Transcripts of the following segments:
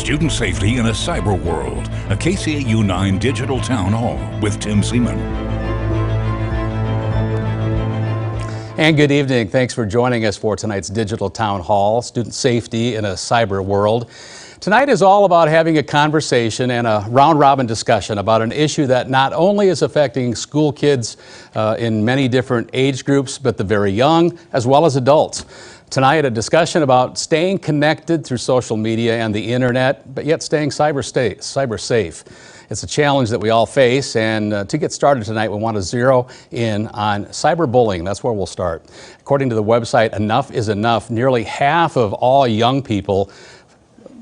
Student Safety in a Cyber World, a KCAU-9 Digital Town Hall with Tim Seaman. And good evening. Thanks for joining us for tonight's Digital Town Hall, Student Safety in a Cyber World. Tonight is all about having a conversation and a round-robin discussion about an issue that not only is affecting school kids in many different age groups, but the very young as well as adults. Tonight, a discussion about staying connected through social media and the internet, but yet staying cyber safe. It's a challenge that we all face, and to get started tonight, we want to zero in on cyberbullying. That's where we'll start. According to the website Enough is Enough, nearly half of all young people,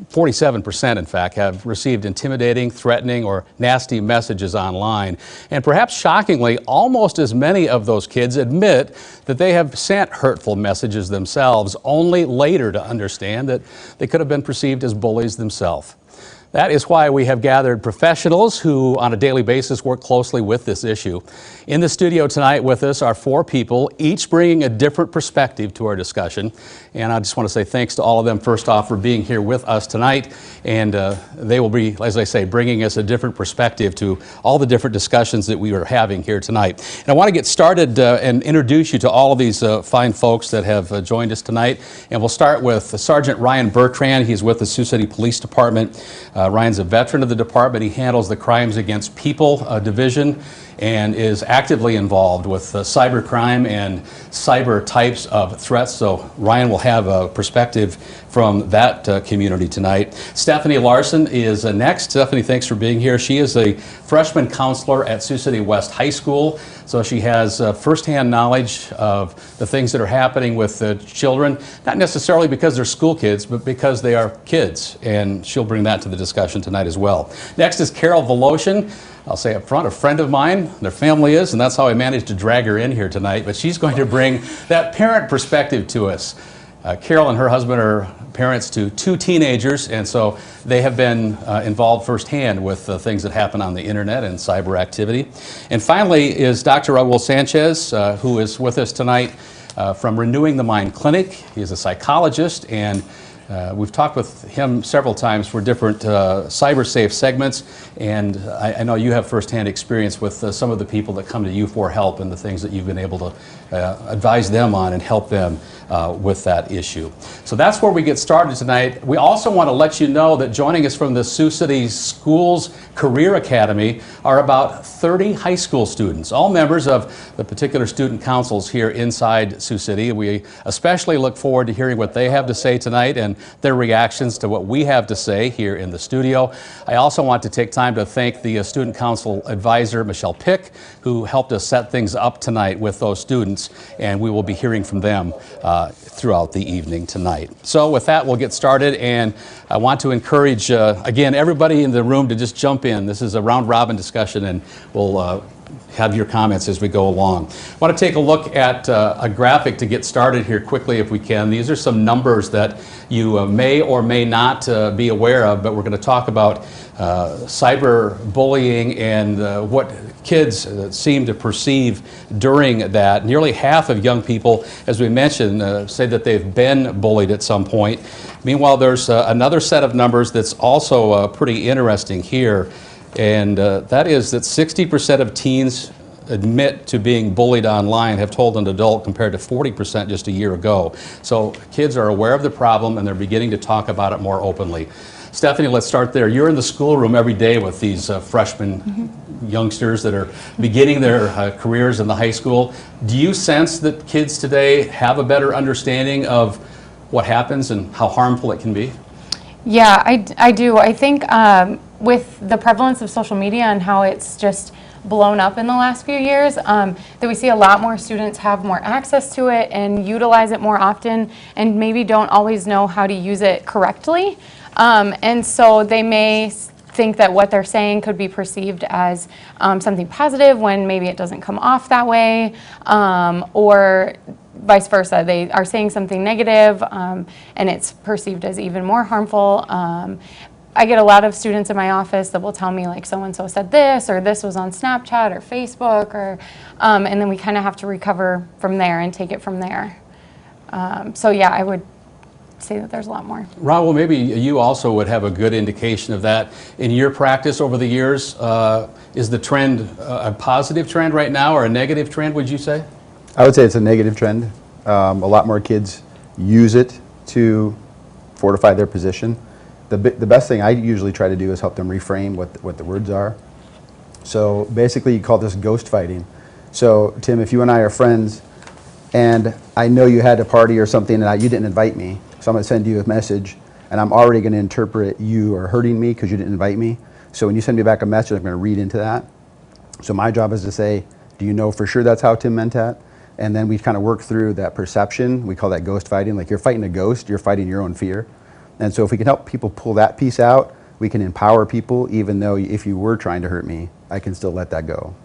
47% in fact, have received intimidating, threatening, or nasty messages online. And perhaps shockingly, almost as many of those kids admit that they have sent hurtful messages themselves, only later to understand that they could have been perceived as bullies themselves. That is why we have gathered professionals who on a daily basis work closely with this issue. In the studio tonight with us are four people, each bringing a different perspective to our discussion. And I just want to say thanks to all of them, first off, for being here with us tonight. And they will be, as I say, bringing us a different perspective to all the different discussions that we are having here tonight. And I want to get started and introduce you to all of these fine folks that have joined us tonight. And we'll start with Sergeant Ryan Bertrand. He's with the Sioux City Police Department. Ryan's a veteran of the department. He handles the Crimes Against People division and is actively involved with cybercrime and cyber types of threats. So Ryan will have a perspective from that community tonight. Stephanie Larson is next. Stephanie, thanks for being here. She is a freshman counselor at Sioux City West High School. So she has firsthand knowledge of the things that are happening with children, not necessarily because they're school kids, but because they are kids. And she'll bring that to the discussion tonight as well. Next is Carol Voloshin. I'll say up front, a friend of mine, their family is, and that's how I managed to drag her in here tonight. But she's going to bring that parent perspective to us. Carol and her husband are parents to two teenagers, and so they have been involved firsthand with things that happen on the internet and cyber activity. And finally is Dr. Raul Sanchez, who is with us tonight from Renewing the Mind Clinic. He is a psychologist, and we've talked with him several times for different cyber safe segments, and I know you have firsthand experience with some of the people that come to you for help and the things that you've been able to advise them on and help them with that issue. So that's where we get started tonight. We also want to let you know that joining us from the Sioux City Schools Career Academy are about 30 high school students, all members of the particular student councils here inside Sioux City. We especially look forward to hearing what they have to say tonight and their reactions to what we have to say here in the studio. I also want to take time to thank the student council advisor, Michelle Pick, who helped us set things up tonight with those students, and we will be hearing from them throughout the evening tonight. So with that, we'll get started, and I want to encourage, again, everybody in the room to just jump in. This is a round-robin discussion, and we'll have your comments as we go along. I want to take a look at a graphic to get started here quickly if we can. These are some numbers that you may or may not be aware of, but we're going to talk about cyber bullying and what kids seem to perceive during that. Nearly half of young people, as we mentioned, say that they've been bullied at some point. Meanwhile, there's another set of numbers that's also pretty interesting here. And that is that 60% of teens admit to being bullied online have told an adult, compared to 40% just a year ago. So kids are aware of the problem and they're beginning to talk about it more openly. Stephanie, let's start there. You're in the schoolroom every day with these freshman youngsters that are beginning their careers in the high school. Do you sense that kids today have a better understanding of what happens and how harmful it can be? Yeah, I do. I think with the prevalence of social media and how it's just blown up in the last few years, that we see a lot more students have more access to it and utilize it more often, and maybe don't always know how to use it correctly. And so they may think that what they're saying could be perceived as something positive when maybe it doesn't come off that way, or vice versa. They are saying something negative and it's perceived as even more harmful. I get a lot of students in my office that will tell me, like, so-and-so said this, or this was on Snapchat or Facebook, or and then we kind of have to recover from there and take it from there. So yeah, I would say that there's a lot more. Rob, well, maybe you also would have a good indication of that. In your practice over the years, is the trend a positive trend right now or a negative trend, would you say? I would say it's a negative trend. A lot more kids use it to fortify their position. The best thing I usually try to do is help them reframe what the words are. So basically you call this ghost fighting. So Tim, if you and I are friends and I know you had a party or something and you didn't invite me, so I'm going to send you a message and I'm already going to interpret you are hurting me because you didn't invite me. So when you send me back a message, I'm going to read into that. So my job is to say, do you know for sure that's how Tim meant that? And then we kind of work through that perception. We call that ghost fighting. Like you're fighting a ghost, you're fighting your own fear. And so if we can help people pull that piece out, we can empower people, even though if you were trying to hurt me, I can still let that go.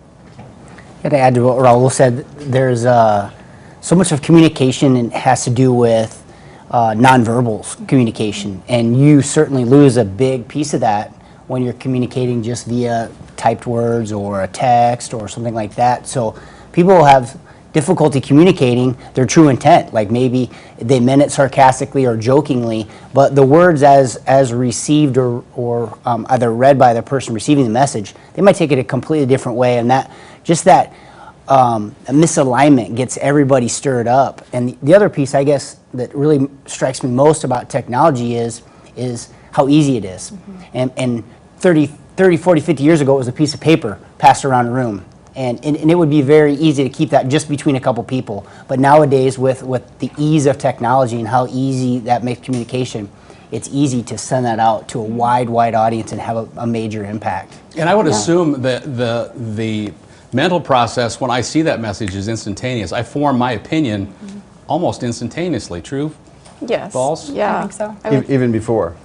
To add to what Raul said, there's so much of communication has to do with nonverbal communication, and you certainly lose a big piece of that when you're communicating just via typed words or a text or something like that. So people have difficulty communicating their true intent, like maybe they meant it sarcastically or jokingly, but the words as received or either read by the person receiving the message, they might take it a completely different way, and that a misalignment gets everybody stirred up. And the other piece, I guess, that really strikes me most about technology is how easy it is. Mm-hmm. And 30, 40, 50 years ago, it was a piece of paper passed around a room. And it would be very easy to keep that just between a couple people. But nowadays, with the ease of technology and how easy that makes communication, it's easy to send that out to a wide audience and have a major impact. And I would assume that the mental process when I see that message is instantaneous. I form my opinion almost instantaneously. True? Yes. False? Yeah. I think so. Even before.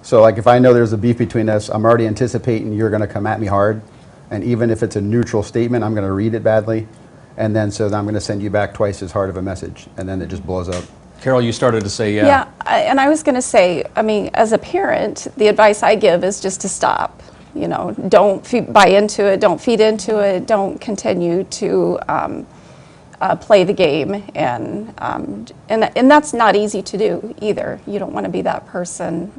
So like if I know there's a beef between us, I'm already anticipating you're going to come at me hard. And even if it's a neutral statement, I'm going to read it badly. And then so I'm going to send you back twice as hard of a message. And then it just blows up. Carol, you started to say, Yeah, and I was going to say, I mean, as a parent, the advice I give is just to stop. You know, don't buy into it, don't feed into it, don't continue to play the game. And that's not easy to do either. You don't want to be that person.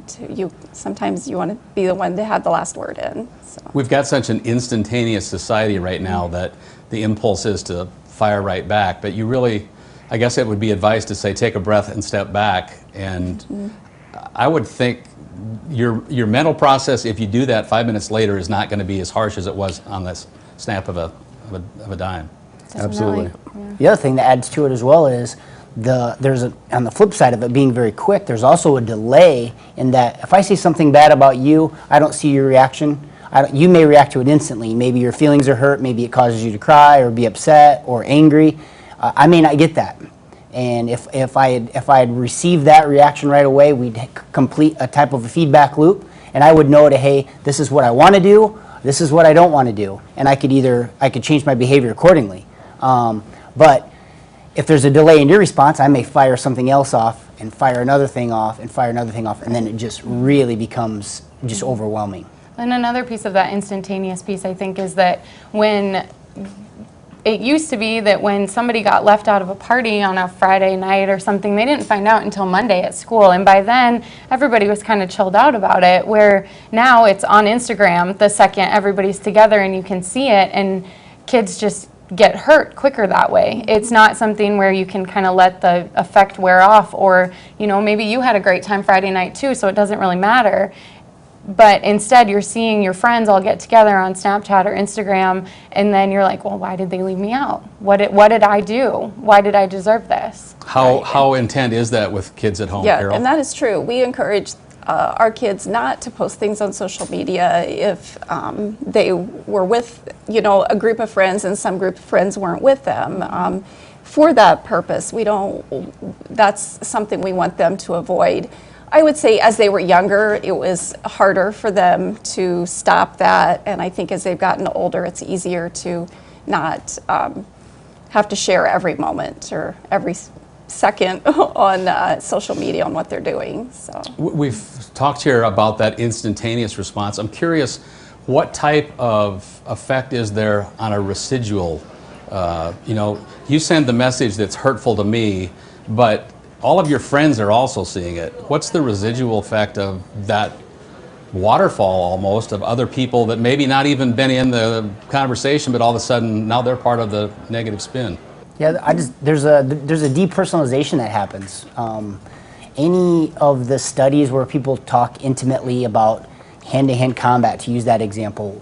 Sometimes you want to be the one to have the last word in. So. We've got such an instantaneous society right now that the impulse is to fire right back. But you really, I guess it would be advice to say take a breath and step back. And I would think your mental process, if you do that 5 minutes later, is not going to be as harsh as it was on this snap of a dime. Absolutely. Yeah. The other thing that adds to it as well is on the flip side of it being very quick, there's also a delay in that if I say something bad about you, I don't see your reaction. You may react to it instantly. Maybe your feelings are hurt, maybe it causes you to cry or be upset or angry. I may not get that. And if I had received that reaction right away, we'd complete a type of a feedback loop, and I would know hey, this is what I want to do, this is what I don't want to do, and I could change my behavior accordingly. But if there's a delay in your response, I may fire something else off and fire another thing off and fire another thing off, and then it just really becomes just overwhelming. And another piece of that instantaneous piece, I think, is that when it used to be that when somebody got left out of a party on a Friday night or something, they didn't find out until Monday at school. And by then, everybody was kind of chilled out about it, where now it's on Instagram the second everybody's together and you can see it, and kids just get hurt quicker that way. It's not something where you can kind of let the effect wear off, or, you know, maybe you had a great time Friday night too, so it doesn't really matter. But instead, you're seeing your friends all get together on Snapchat or Instagram, and then you're like, well, why did they leave me out? What did I do? Why did I deserve this? How intent is that with kids at home, Carol? Yeah, and that is true. We encourage our kids not to post things on social media if they were with, you know, a group of friends and some group of friends weren't with them. For that purpose, that's something we want them to avoid. I would say as they were younger, it was harder for them to stop that, and I think as they've gotten older, it's easier to not have to share every moment or every second on social media on what they're doing. So we've talked here about that instantaneous response. I'm curious, what type of effect is there on a residual? You know, you send the message that's hurtful to me, but all of your friends are also seeing it. What's the residual effect of that waterfall almost of other people that maybe not even been in the conversation, but all of a sudden now they're part of the negative spin? Yeah, there's a depersonalization that happens. Any of the studies where people talk intimately about hand-to-hand combat, to use that example,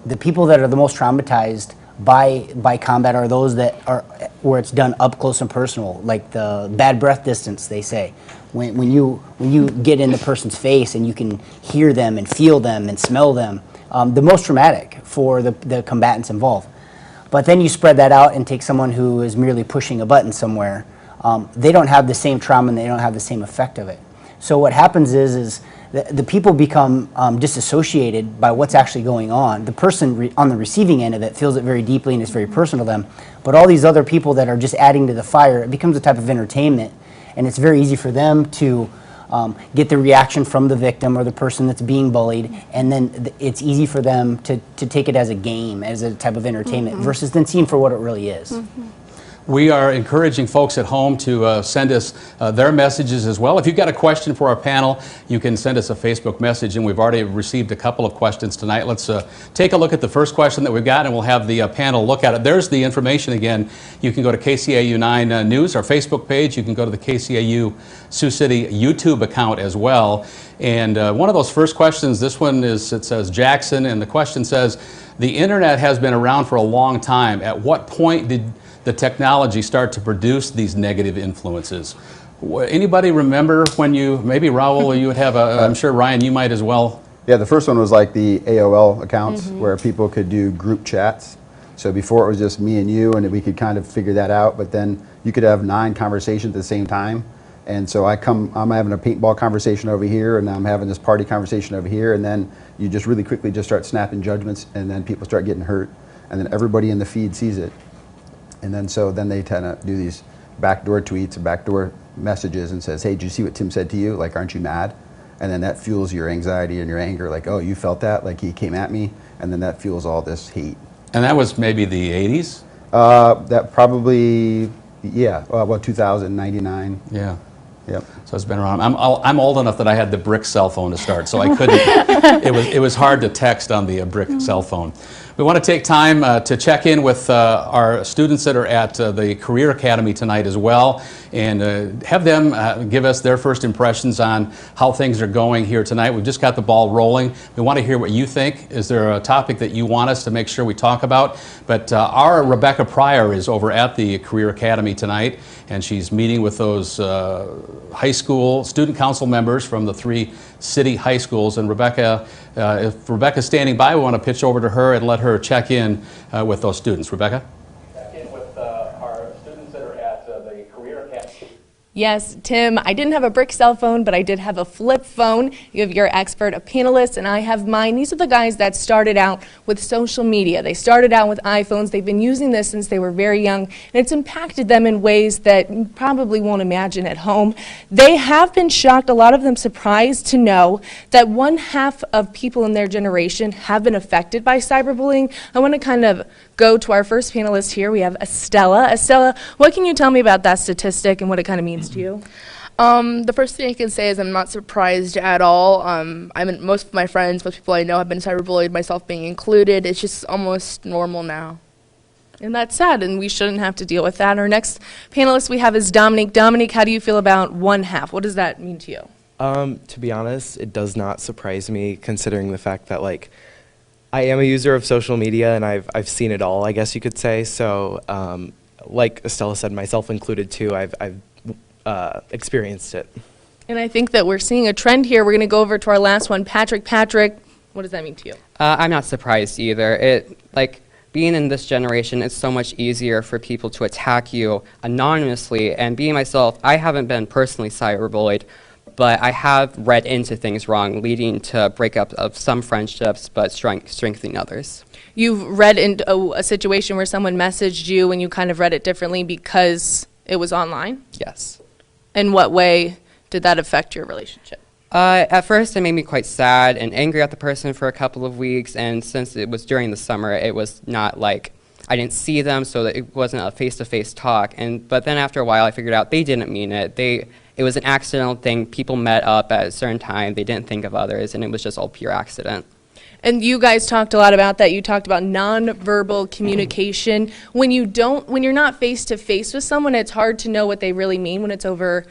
the people that are the most traumatized by combat are those that are where it's done up close and personal, like the bad breath distance, they say. When you get in the person's face and you can hear them and feel them and smell them, the most traumatic for the combatants involved. But then you spread that out and take someone who is merely pushing a button somewhere. They don't have the same trauma and they don't have the same effect of it. So what happens is the people become disassociated by what's actually going on. The person on the receiving end of it feels it very deeply and it's very personal to them. But all these other people that are just adding to the fire, it becomes a type of entertainment. And it's very easy for them to get the reaction from the victim or the person that's being bullied, and then it's easy for them to take it as a game, as a type of entertainment, versus then seeing for what it really is. We are encouraging folks at home to send us their messages as well. If you've got a question for our panel, you can send us a Facebook message, and we've already received a couple of questions tonight. Let's take a look at the first question that we've got, and we'll have the panel look at it. There's the information again. You can go to KCAU-9 News, our Facebook page. You can go to the KCAU Sioux City YouTube account as well. And one of those first questions, this one is, it says Jackson, and the question says, the internet has been around for a long time. At what point did the technology start to produce these negative influences? Anybody remember when you, maybe Raul, you would have I'm sure Ryan, you might as well. Yeah, the first one was like the AOL accounts where people could do group chats. So before it was just me and you, and we could kind of figure that out, but then you could have 9 conversations at the same time. And so I'm having a paintball conversation over here, and I'm having this party conversation over here, and then you just really quickly just start snapping judgments, and then people start getting hurt, and then everybody in the feed sees it. And then then they tend to do these backdoor tweets and backdoor messages and says, hey, did you see what Tim said to you? Like, aren't you mad? And then that fuels your anxiety and your anger, like, oh, you felt that? Like, he came at me? And then that fuels all this hate. And that was maybe the 80s? That probably, yeah, well, 2000, 99. Yeah. Yep. So it's been around. I'm old enough that I had the brick cell phone to start, so I couldn't. It was hard to text on the brick cell phone. We want to take time to check in with our students that are at the Career Academy tonight as well, and have them give us their first impressions on how things are going here tonight. We've just got the ball rolling. We want to hear what you think. Is there a topic that you want us to make sure we talk about? But our Rebecca Pryor is over at the Career Academy tonight, and she's meeting with those high school student council members from the 3 city high schools. And Rebecca, if Rebecca's standing by, we want to pitch over to her and let her check in with those students. Rebecca? Check in with our students that are at the Career Academy. Yes, Tim, I didn't have a brick cell phone, but I did have a flip phone. You have your expert, a panelist, and I have mine. These are the guys that started out with social media. They started out with iPhones. They've been using this since they were very young, and it's impacted them in ways that you probably won't imagine at home. They have been shocked, a lot of them surprised to know that 1/2 of people in their generation have been affected by cyberbullying. I want to kind of go to our first panelist here. We have Estella. Estella, what can you tell me about that statistic and what it kind of means to you? The first thing I can say is I'm not surprised at all. Most of my friends, most people I know have been cyberbullied, myself being included. It's just almost normal now. And that's sad, and we shouldn't have to deal with that. Our next panelist we have is Dominique. Dominique, how do you feel about 1/2? What does that mean to you? To be honest, it does not surprise me, considering the fact that, like, I am a user of social media, and I've seen it all, I guess you could say. So, like Estella said, myself included too, I've experienced it. And I think that we're seeing a trend here. We're going to go over to our last one. Patrick, what does that mean to you? I'm not surprised either. Being in this generation, it's so much easier for people to attack you anonymously. And being myself, I haven't been personally cyberbullied, but I have read into things wrong, leading to breakup of some friendships, but strengthening others. You've read into a situation where someone messaged you and you kind of read it differently because it was online? Yes. In what way did that affect your relationship? At first, it made me quite sad and angry at the person for a couple of weeks, and since it was during the summer, it was not like I didn't see them, so that it wasn't a face-to-face talk. But then after a while, I figured out they didn't mean it. It was an accidental thing. People met up at a certain time. They didn't think of others, and it was just all pure accident. And you guys talked a lot about that. You talked about nonverbal communication. When you're not face to face with someone, it's hard to know what they really mean when it's over,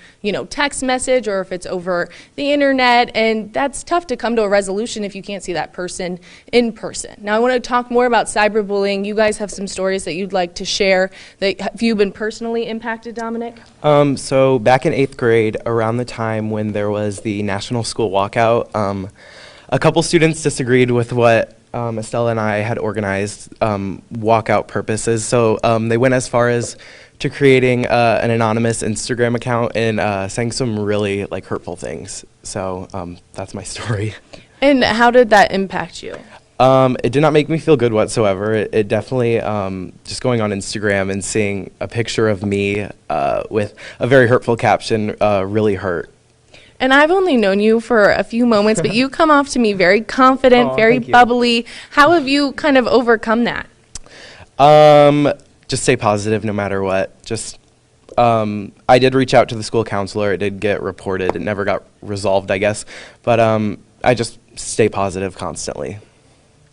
text message or if it's over the internet. And that's tough to come to a resolution if you can't see that person in person. Now, I want to talk more about cyberbullying. You guys have some stories that you'd like to share. Have you been personally impacted, Dominic? So back in 8th grade, around the time when there was the National School Walkout, a couple students disagreed with what Estella and I had organized walkout purposes. So they went as far as to creating an anonymous Instagram account and saying some really hurtful things. So that's my story. And how did that impact you? It did not make me feel good whatsoever. It definitely, just going on Instagram and seeing a picture of me with a very hurtful caption really hurt. And I've only known you for a few moments, but you come off to me very confident, very bubbly. How have you kind of overcome that? Just stay positive no matter what. Just, I did reach out to the school counselor. It did get reported. It never got resolved, I guess. But I just stay positive constantly.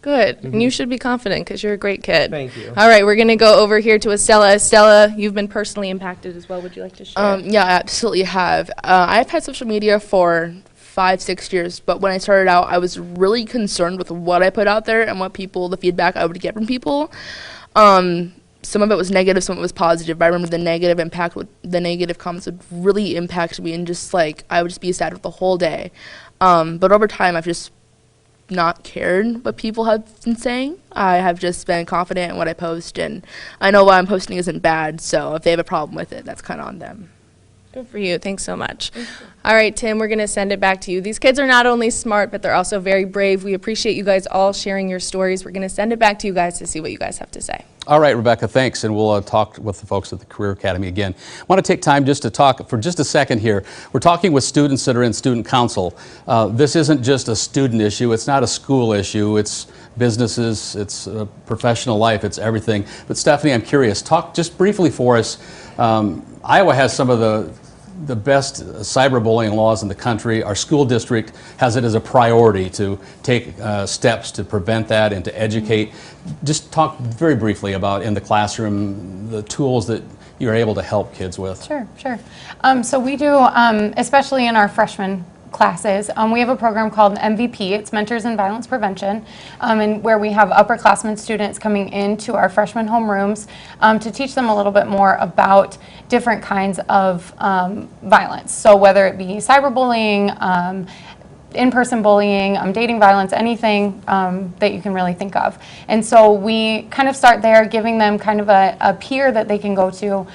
Good. And you should be confident because you're a great kid. Thank you. All right, we're going to go over here to Estella. Estella, you've been personally impacted as well. Would you like to share? Yeah, I absolutely have. I've had social media for 5-6 years, but when I started out, I was really concerned with what I put out there and the feedback I would get from people. Some of it was negative, some of it was positive. But I remember the negative comments would really impact me, and I would just be sad with the whole day. But over time, I've just not cared what people have been saying. I have just been confident in what I post, and I know what I'm posting isn't bad, so if they have a problem with it, that's kind of on them. Good for you. Thanks so much. All right, Tim, we're going to send it back to you. These kids are not only smart, but they're also very brave. We appreciate you guys all sharing your stories. We're going to send it back to you guys to see what you guys have to say. All right, Rebecca, thanks, and we'll talk with the folks at the Career Academy again. I want to take time just to talk for just a second here. We're talking with students that are in student council. This isn't just a student issue. It's not a school issue. It's businesses. It's professional life. It's everything. But Stephanie, I'm curious. Talk just briefly for us. Iowa has some of the best cyberbullying laws in the country. Our school district has it as a priority to take steps to prevent that and to educate. Just talk very briefly about in the classroom the tools that you're able to help kids with. Sure. So we do, especially in our freshman classes, we have a program called MVP. It's Mentors in Violence Prevention, and where we have upperclassmen students coming into our freshman homerooms to teach them a little bit more about different kinds of violence. So whether it be cyberbullying, in-person bullying, dating violence, anything that you can really think of. And so we kind of start there, giving them kind of a peer that they can go to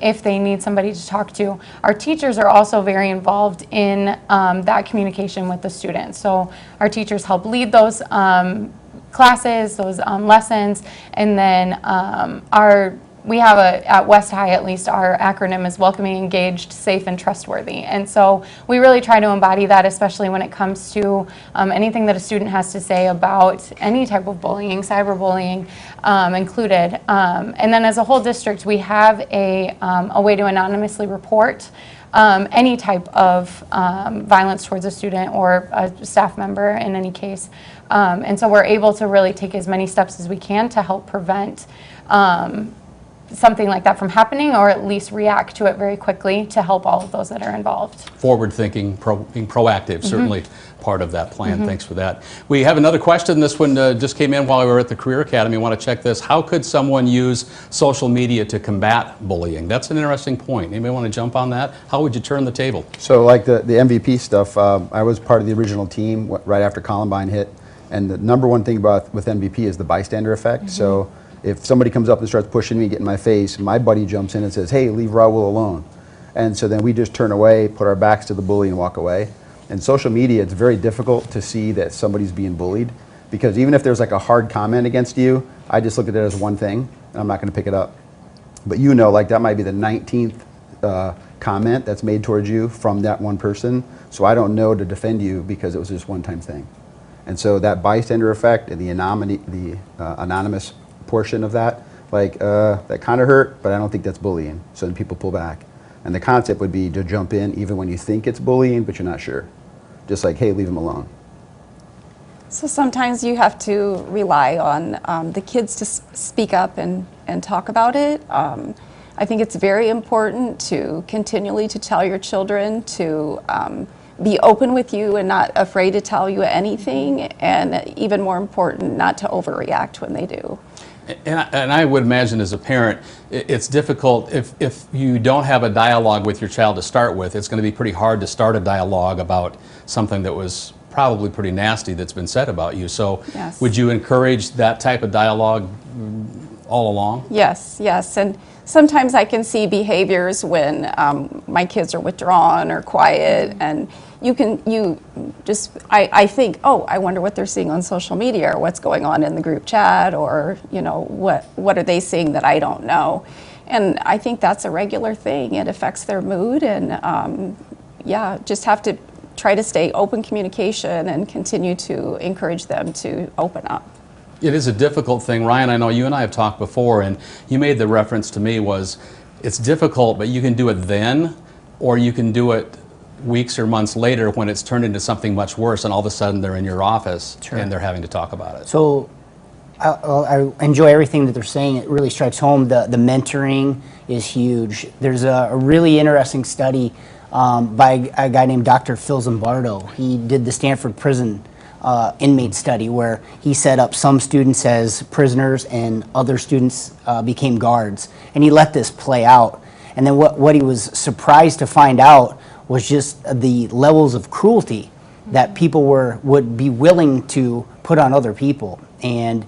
if they need somebody to talk to. Our teachers are also very involved in that communication with the students. So our teachers help lead those classes, those lessons, and then we have at West High, at least, our acronym is Welcoming, Engaged, Safe, and Trustworthy. And so we really try to embody that, especially when it comes to anything that a student has to say about any type of bullying, cyberbullying included. And then as a whole district, we have a way to anonymously report any type of violence towards a student or a staff member in any case. And so we're able to really take as many steps as we can to help prevent something like that from happening, or at least react to it very quickly to help all of those that are involved. Forward thinking, being proactive, certainly part of that plan. Thanks for that. We have another question. This one just came in while we were at the Career Academy. I want to check this. How could someone use social media to combat bullying? That's an interesting point. Anybody want to jump on that? How would you turn the table? So like the MVP stuff, I was part of the original team right after Columbine hit, and the number one thing with MVP is the bystander effect. So if somebody comes up and starts pushing me, getting in my face, my buddy jumps in and says, hey, leave Raul alone. And so then we just turn away, put our backs to the bully, and walk away. And social media, it's very difficult to see that somebody's being bullied, because even if there's like a hard comment against you, I just look at it as one thing, and I'm not going to pick it up. But like that might be the 19th comment that's made towards you from that one person, so I don't know to defend you because it was just one-time thing. And so that bystander effect and the anonymous portion of that, like, that kind of hurt, but I don't think that's bullying. So then people pull back. And the concept would be to jump in even when you think it's bullying, but you're not sure. Just like, hey, leave them alone. So sometimes you have to rely on the kids to speak up and talk about it. I think it's very important to continually to tell your children to be open with you and not afraid to tell you anything, and even more important, not to overreact when they do. And I would imagine as a parent, it's difficult if you don't have a dialogue with your child to start with. It's going to be pretty hard to start a dialogue about something that was probably pretty nasty that's been said about you. So Yes. would you encourage that type of dialogue all along? Yes, yes, and sometimes I can see behaviors when my kids are withdrawn or quiet, and I think, oh, I wonder what they're seeing on social media, or what's going on in the group chat, or what are they seeing that I don't know, and I think that's a regular thing. It affects their mood, and just have to try to stay open communication and continue to encourage them to open up. It is a difficult thing. Ryan, I know you and I have talked before, and you made the reference to me was it's difficult, but you can do it then, or you can do it weeks or months later when it's turned into something much worse, and all of a sudden they're in your office and they're having to talk about it. So I enjoy everything that they're saying. It really strikes home. The mentoring is huge. There's a really interesting study by a guy named Dr. Phil Zimbardo. He did the Stanford prison inmate study where he set up some students as prisoners and other students became guards. And he let this play out. And then what he was surprised to find out was just the levels of cruelty that people would be willing to put on other people. And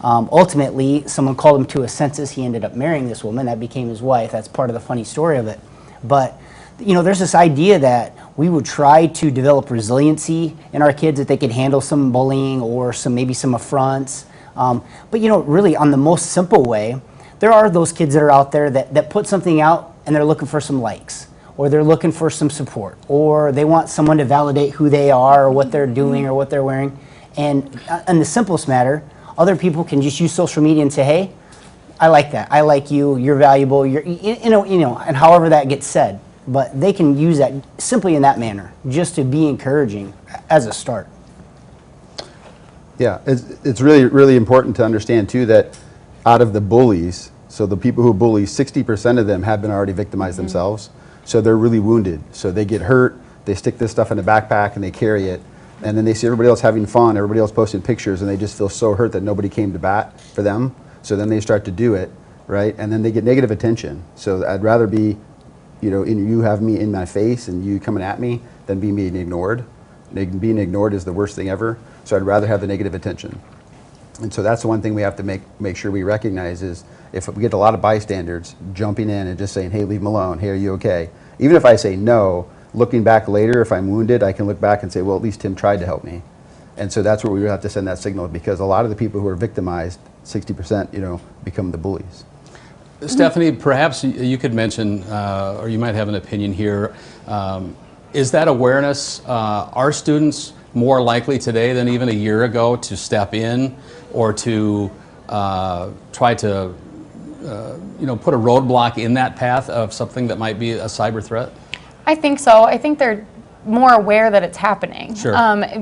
ultimately, someone called him to a census. He ended up marrying this woman. That became his wife. That's part of the funny story of it. But there's this idea that we would try to develop resiliency in our kids, that they could handle some bullying or maybe some affronts. But really on the most simple way, there are those kids that are out there that put something out and they're looking for some likes, or they're looking for some support, or they want someone to validate who they are or what they're doing or what they're wearing. And in the simplest matter, other people can just use social media and say, hey, I like that. I like you. You're valuable. And however that gets said. But they can use that simply in that manner, just to be encouraging as a start. Yeah, it's really, really important to understand too that out of the bullies, so the people who bully, 60% of them have been already victimized themselves. So they're really wounded. So they get hurt, they stick this stuff in a backpack and they carry it. And then they see everybody else having fun, everybody else posting pictures, and they just feel so hurt that nobody came to bat for them. So then they start to do it, right? And then they get negative attention. So I'd rather be, you have me in my face and you coming at me than being ignored. Being ignored is the worst thing ever. So I'd rather have the negative attention. And so that's the one thing we have to make sure we recognize is if we get a lot of bystanders jumping in and just saying, hey, leave them alone, hey, are you okay? Even if I say no, looking back later, if I'm wounded, I can look back and say, well, at least Tim tried to help me. And so that's where we have to send that signal, because a lot of the people who are victimized, 60%, become the bullies. Stephanie, perhaps you could mention, or you might have an opinion here, is that awareness, are students more likely today than even a year ago to step in or to try to put a roadblock in that path of something that might be a cyber threat? I think so. I think they're more aware that it's happening. Sure.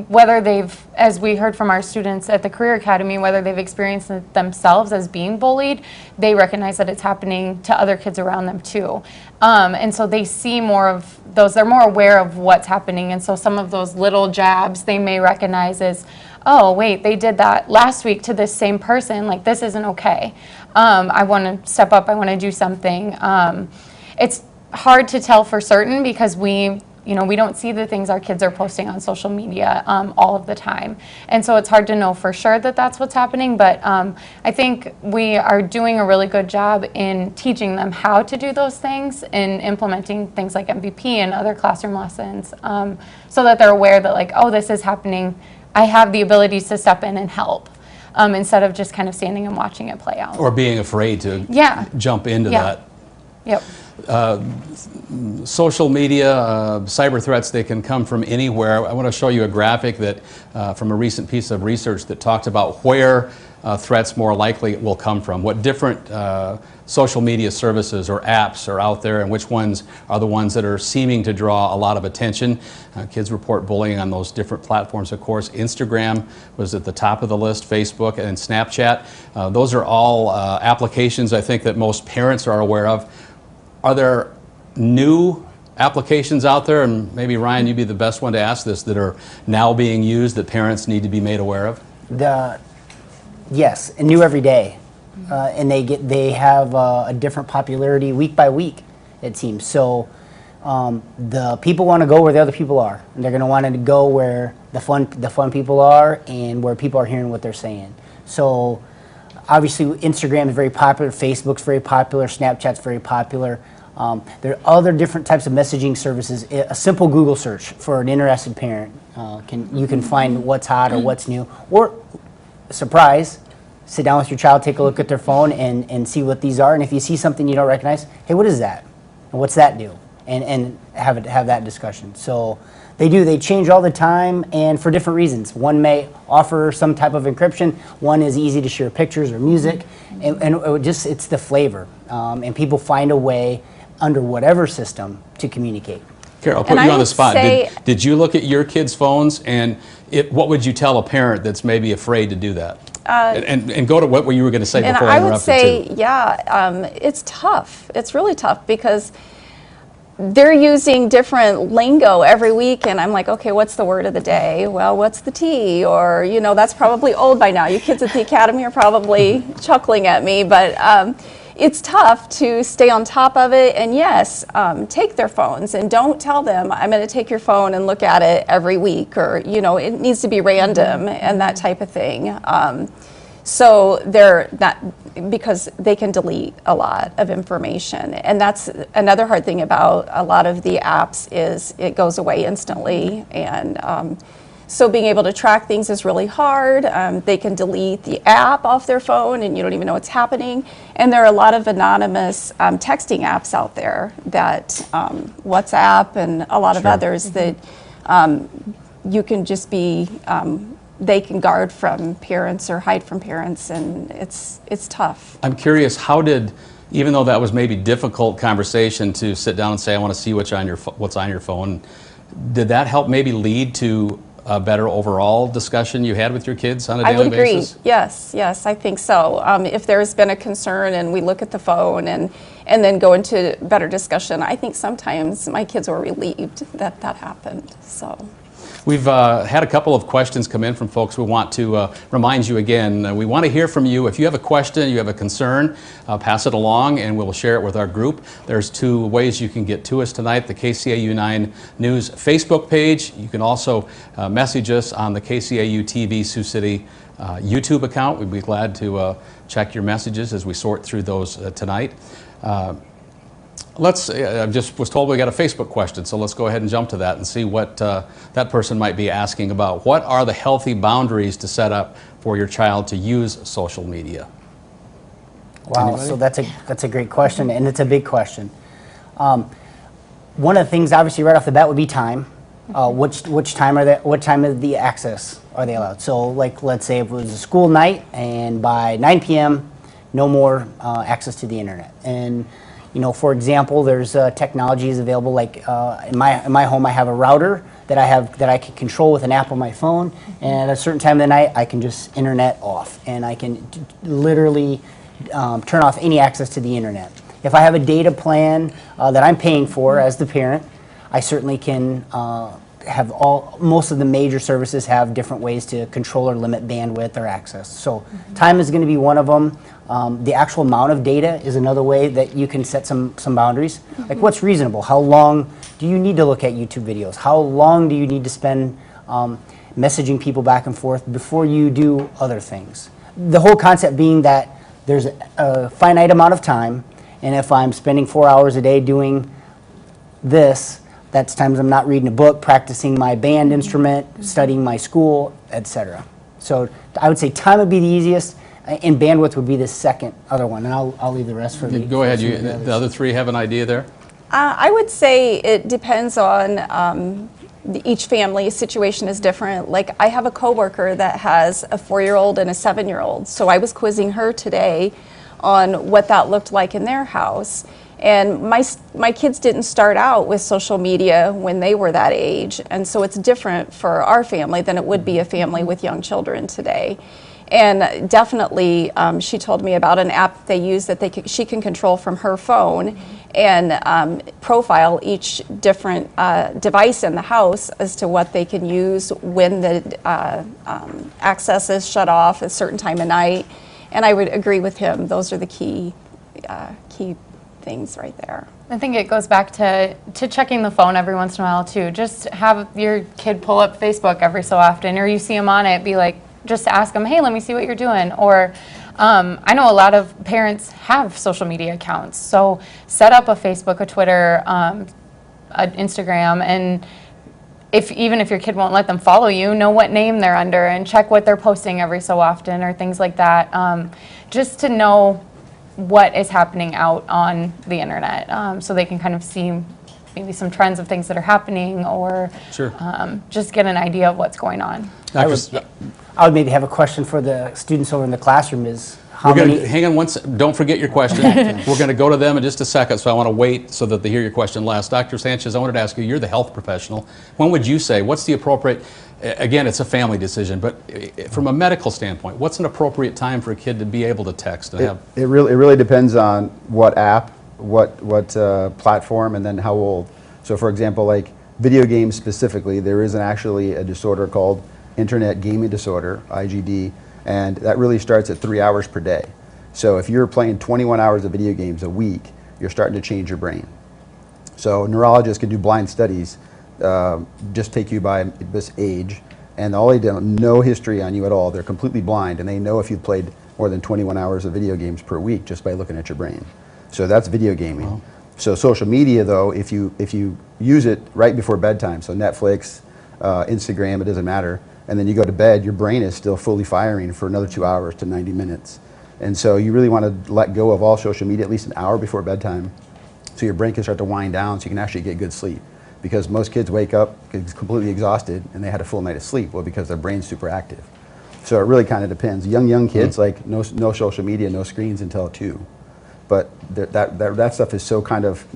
Whether they've, as we heard from our students at the Career Academy, whether they've experienced it themselves as being bullied, they recognize that it's happening to other kids around them too. And so they see more of those, they're more aware of what's happening. And so some of those little jabs they may recognize as, oh, wait, they did that last week to this same person, like this isn't okay. I want to step up, I want to do something. It's hard to tell for certain because we don't see the things our kids are posting on social media all of the time. And so it's hard to know for sure that that's what's happening, but I think we are doing a really good job in teaching them how to do those things and implementing things like MVP and other classroom lessons so that they're aware that like, oh, this is happening. I have the ability to step in and help instead of just kind of standing and watching it play out. Or being afraid to jump into that. Yep. Social media, cyber threats, they can come from anywhere. I want to show you a graphic that from a recent piece of research that talked about where threats more likely will come from, what different social media services or apps are out there, and which ones are the ones that are seeming to draw a lot of attention. Kids report bullying on those different platforms, of course. Instagram was at the top of the list, Facebook and Snapchat. Those are all applications I think that most parents are aware of. Are there new applications out there, and maybe Ryan, you'd be the best one to ask this, that are now being used that parents need to be made aware of? Yes, and new every day. And they have a different popularity week by week, it seems. So the people want to go where the other people are, and they're going to want to go where the fun people are and where people are hearing what they're saying. So obviously Instagram is very popular, Facebook's very popular, Snapchat's very popular. There are other different types of messaging services. A simple Google search for an interested parent, you can find what's hot or what's new, or surprise, sit down with your child, take a look at their phone and see what these are, and if you see something you don't recognize, hey, what is that? And what's that do? And have that discussion. So they change all the time, and for different reasons. One may offer some type of encryption, one is easy to share pictures or music, and it's the flavor. And people find a way under whatever system to communicate. Carol, I'll put you on the spot. Did you look at your kids' phones, and what would you tell a parent that's maybe afraid to do that? And go to what you were going to say before I interrupted. And I would say, yeah, it's tough. It's really tough because they're using different lingo every week, and I'm like, okay, what's the word of the day? Well, what's the T? Or, you know, that's probably old by now. You kids at the Academy are probably chuckling at me, but it's tough to stay on top of it. And yes, take their phones and don't tell them, I'm going to take your phone and look at it every week, or, you know, it needs to be random and that type of thing. So they're not, because they can delete a lot of information. And that's another hard thing about a lot of the apps is it goes away instantly. And so being able to track things is really hard. They can delete the app off their phone and you don't even know what's happening. And there are a lot of anonymous texting apps out there that WhatsApp and a lot of others that you can just be, they can guard from parents or hide from parents, and it's tough. I'm curious, how did, even though that was maybe difficult conversation to sit down and say, I want to see what's on your phone, did that help maybe lead to a better overall discussion you had with your kids on a daily basis? I would agree. Yes, I think so. If there's been a concern and we look at the phone and then go into better discussion, I think sometimes my kids were relieved that that happened. So. We've had a couple of questions come in from folks. We want to remind you again, we want to hear from you. If you have a question, you have a concern, pass it along and we'll share it with our group. There's two ways you can get to us tonight: the KCAU-9 News Facebook page. You can also message us on the KCAU-TV Sioux City YouTube account. We'd be glad to check your messages as we sort through those tonight. I just was told we got a Facebook question, so let's go ahead and jump to that and see what that person might be asking about. What are the healthy boundaries to set up for your child to use social media? Wow, so that's a great question, and it's a big question. One of the things, obviously, right off the bat would be time. Which time of the access are they allowed? So, like, let's say if it was a school night, and by 9 p.m., no more access to the internet. And you know, for example, there's technologies available. Like in my home, I have a router that I can control with an app on my phone. And at a certain time of the night, I can just internet off, and I can literally turn off any access to the internet. If I have a data plan that I'm paying for as the parent, I certainly can have most of the major services have different ways to control or limit bandwidth or access. So time is going to be one of them. The actual amount of data is another way that you can set some boundaries. Like, what's reasonable? How long do you need to look at YouTube videos? How long do you need to spend messaging people back and forth before you do other things? The whole concept being that there's a finite amount of time, and if I'm spending 4 hours a day doing this, that's times I'm not reading a book, practicing my band instrument, studying my school, etc. So I would say time would be the easiest. And bandwidth would be the second other one, and I'll leave the rest for the. Go ahead. for the The other three have an idea there? I would say it depends on each family situation is different. Like I have a coworker that has a 4-year-old and a 7-year-old. So I was quizzing her today on what that looked like in their house. And my kids didn't start out with social media when they were that age. And so it's different for our family than it would be a family with young children today. And definitely, she told me about an app they use that she can control from her phone and profile each different device in the house as to what they can use when the access is shut off at a certain time of night. And I would agree with him. Those are the key things right there. I think it goes back to checking the phone every once in a while too. Just have your kid pull up Facebook every so often, or you see them on it, be like, just ask them, hey, let me see what you're doing. Or I know a lot of parents have social media accounts, so set up a Facebook, a Twitter, an Instagram, and even if your kid won't let them follow you, know what name they're under and check what they're posting every so often or things like that, just to know what is happening out on the internet, so they can kind of see maybe some trends of things that are happening, or Sure. Just get an idea of what's going on. I would maybe have a question for the students over in the classroom is how many... Hang on one second. Don't forget your question. We're going to go to them in just a second, so I want to wait so that they hear your question last. Dr. Sanchez, I wanted to ask you, you're the health professional. When would you say, what's the appropriate, again, it's a family decision, but from a medical standpoint, what's an appropriate time for a kid to be able to text? And have? It really depends on what app, what platform, and then how old. So for example, like video games specifically, there is actually a disorder called Internet Gaming Disorder, IGD, and that really starts at 3 hours per day. So if you're playing 21 hours of video games a week, you're starting to change your brain. So neurologists can do blind studies, just take you by this age, and all they do, no history on you at all. They're completely blind, and they know if you've played more than 21 hours of video games per week just by looking at your brain. So that's video gaming. Wow. So social media, though, if you use it right before bedtime, so Netflix, Instagram, it doesn't matter, and then you go to bed, your brain is still fully firing for another 2 hours to 90 minutes. And so you really want to let go of all social media at least an hour before bedtime so your brain can start to wind down so you can actually get good sleep. Because most kids wake up completely exhausted and they had a full night of sleep, well, because their brain's super active. So it really kind of depends. Young kids, like no social media, no screens until 2. But that stuff is so kind of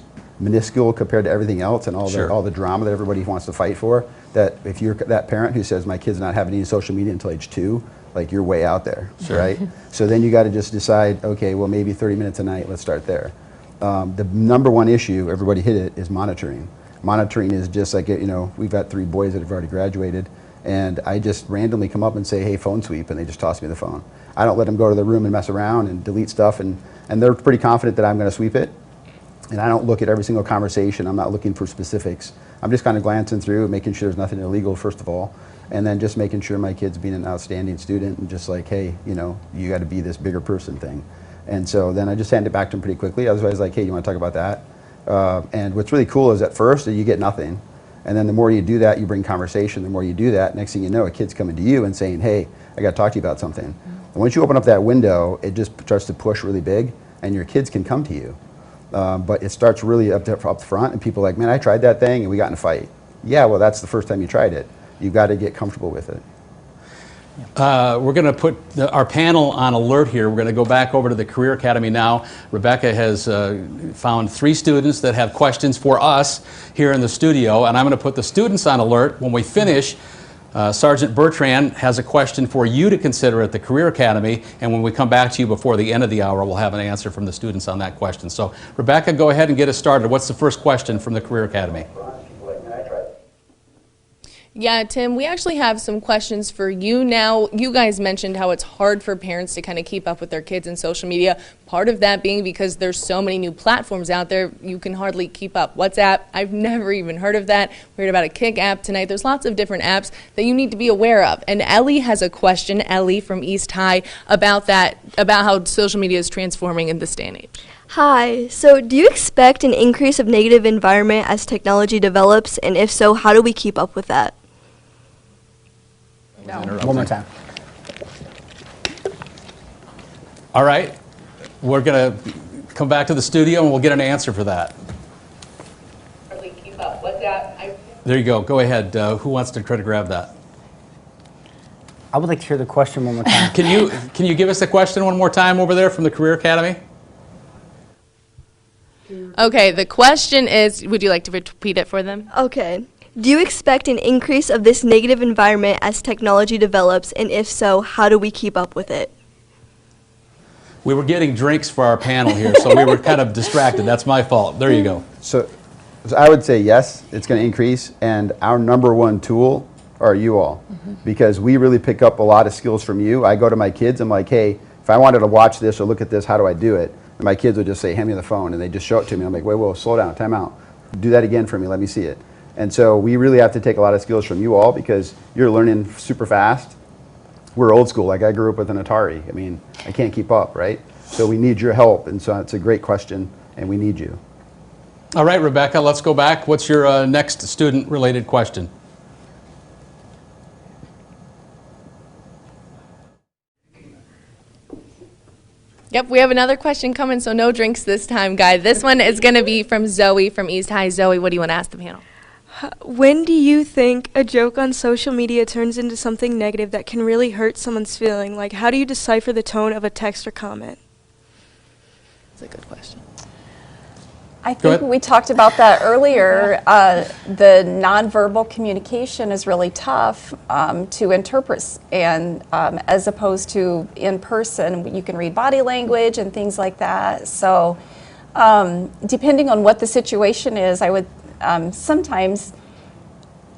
minuscule compared to everything else and all the drama that everybody wants to fight for, that if you're that parent who says my kid's not having any social media until age 2, like you're way out there, right? So then you got to just decide, okay, well maybe 30 minutes a night, let's start there. The number one issue, everybody hit it, is monitoring. Monitoring is just like, we've got 3 boys that have already graduated, and I just randomly come up and say, hey, phone sweep, and they just toss me the phone. I don't let them go to the room and mess around and delete stuff, and they're pretty confident that I'm going to sweep it. And I don't look at every single conversation. I'm not looking for specifics. I'm just kind of glancing through, making sure there's nothing illegal, first of all, and then just making sure my kid's being an outstanding student, and just like, hey, you got to be this bigger person thing. And so then I just hand it back to them pretty quickly. Otherwise, like, hey, you want to talk about that? And what's really cool is at first you get nothing. And then the more you do that, you bring conversation. The more you do that, next thing you know, a kid's coming to you and saying, hey, I got to talk to you about something. And once you open up that window, it just starts to push really big, and your kids can come to you. But it starts really up front, and people are like, man, I tried that thing, and we got in a fight. Yeah, well, that's the first time you tried it. You've got to get comfortable with it. We're going to put our panel on alert here. We're going to go back over to the Career Academy now. Rebecca has found 3 students that have questions for us here in the studio, and I'm going to put the students on alert. When we finish, Sergeant Bertrand has a question for you to consider at the Career Academy, and when we come back to you before the end of the hour, we'll have an answer from the students on that question. So, Rebecca, go ahead and get us started. What's the first question from the Career Academy? Yeah, Tim, we actually have some questions for you now. You guys mentioned how it's hard for parents to kind of keep up with their kids in social media. Part of that being because there's so many new platforms out there, you can hardly keep up. WhatsApp, I've never even heard of that. We heard about a Kick app tonight. There's lots of different apps that you need to be aware of. And Ellie has a question, Ellie from East High, about that, about how social media is transforming in this day and age. Hi, so do you expect an increase of negative environment as technology develops? And if so, how do we keep up with that? No. One more time. All right, we're going to come back to the studio and we'll get an answer for that. Keep up. What's that? There you go. Go ahead. Who wants to try to grab that? I would like to hear the question one more time. Can you give us the question one more time over there from the Career Academy? Okay, the question is, would you like to repeat it for them? Okay. Do you expect an increase of this negative environment as technology develops, and if so, how do we keep up with it? We were getting drinks for our panel here, so we were kind of distracted. That's my fault. There you go. So I would say yes, it's going to increase, and our number one tool are you all, because we really pick up a lot of skills from you. I go to my kids, I'm like, hey, if I wanted to watch this or look at this, how do I do it? And my kids would just say, hand me the phone, and they just show it to me. I'm like, wait, whoa, slow down, time out. Do that again for me, let me see it. And so we really have to take a lot of skills from you all because you're learning super fast. We're old school, like I grew up with an Atari. I mean, I can't keep up, right? So we need your help, and so it's a great question, and we need you. All right, Rebecca, let's go back. What's your next student-related question? Yep, we have another question coming, so no drinks this time, guys. This one is going to be from Zoe from East High. Zoe, what do you want to ask the panel? When do you think a joke on social media turns into something negative that can really hurt someone's feeling? Like, how do you decipher the tone of a text or comment? That's a good question. I think we talked about that earlier. The nonverbal communication is really tough to interpret, and as opposed to in person, you can read body language and things like that. So depending on what the situation is, I would sometimes,